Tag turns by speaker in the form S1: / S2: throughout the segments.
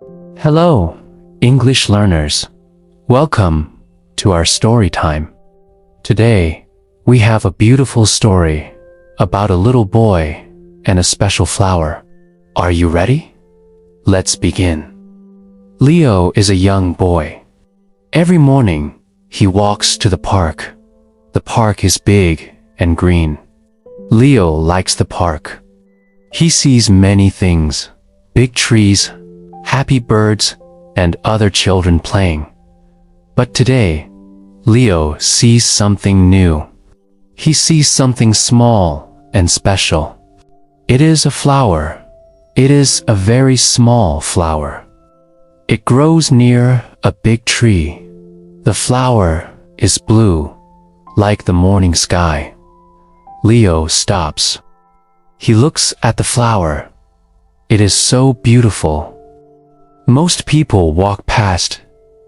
S1: Hello, English learners. Welcome to our story time. Today, we have a beautiful story about a little boy and a special flower. Are you ready? Let's begin. Leo is a young boy. Every morning, he walks to the park. The park is big and green. Leo likes the park. He sees many things: big trees, happy birds, and other children playing. But today, Leo sees something new. He sees something small and special. It is a flower. It is a very small flower. It grows near a big tree. The flower is blue, like the morning sky. Leo stops. He looks at the flower. It is so beautiful. Most people walk past.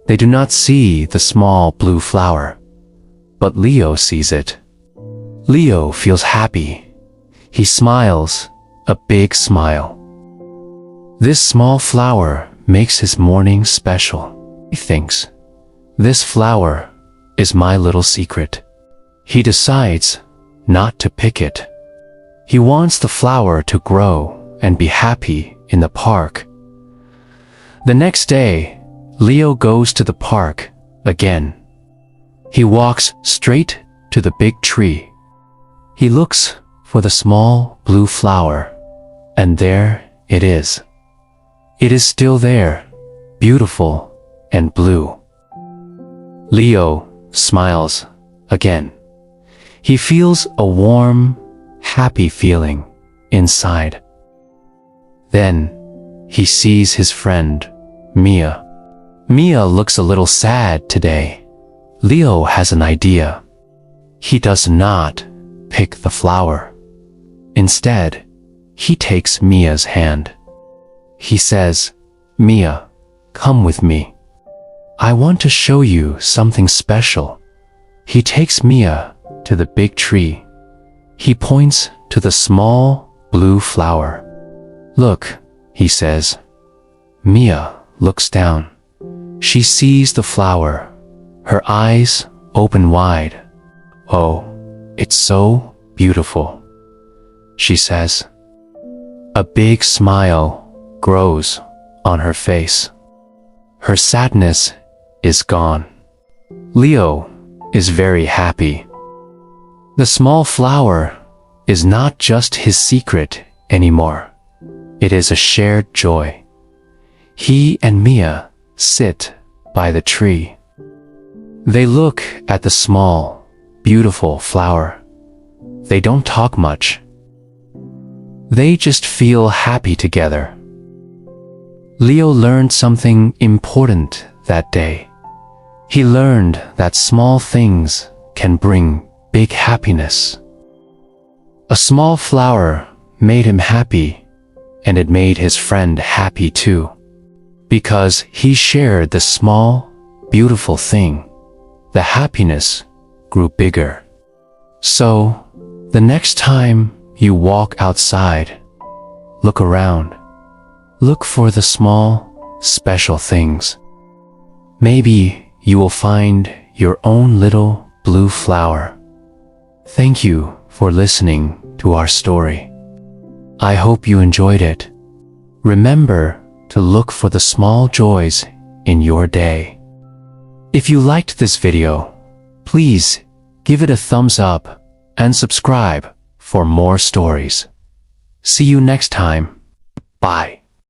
S1: They do not see the small blue flower. But Leo sees it. Leo feels happy. He smiles, a big smile. This small flower makes his morning special. He thinks, this flower is my little secret. He decides not to pick it. He wants the flower to grow and be happy in the park. The next day, Leo goes to the park again. He walks straight to the big tree. He looks for the small blue flower, and there it is. It is still there, beautiful and blue. Leo smiles again. He feels a warm, happy feeling inside. Then he sees his friend, Mia. Mia looks a little sad today. Leo has an idea. He does not pick the flower. Instead, he takes Mia's hand. He says, Mia, come with me. I want to show you something special. He takes Mia to the big tree. He points to the small blue flower. Look, he says. Mia looks down. She sees the flower. Her eyes open wide. Oh, it's so beautiful, she says. A big smile grows on her face. Her sadness is gone. Leo is very happy. The small flower is not just his secret anymore. It is a shared joy. He and Mia sit by the tree. They look at the small, beautiful flower. They don't talk much. They just feel happy together. Leo learned something important that day. He learned that small things can bring big happiness. A small flower made him happy, and it made his friend happy too. Because he shared the small, beautiful thing, the happiness grew bigger. So, the next time you walk outside, look around. Look for the small, special things. Maybe you will find your own little blue flower. Thank you for listening to our story. I hope you enjoyed it. Remember to look for the small joys in your day. If you liked this video, please give it a thumbs up and subscribe for more stories. See you next time. Bye.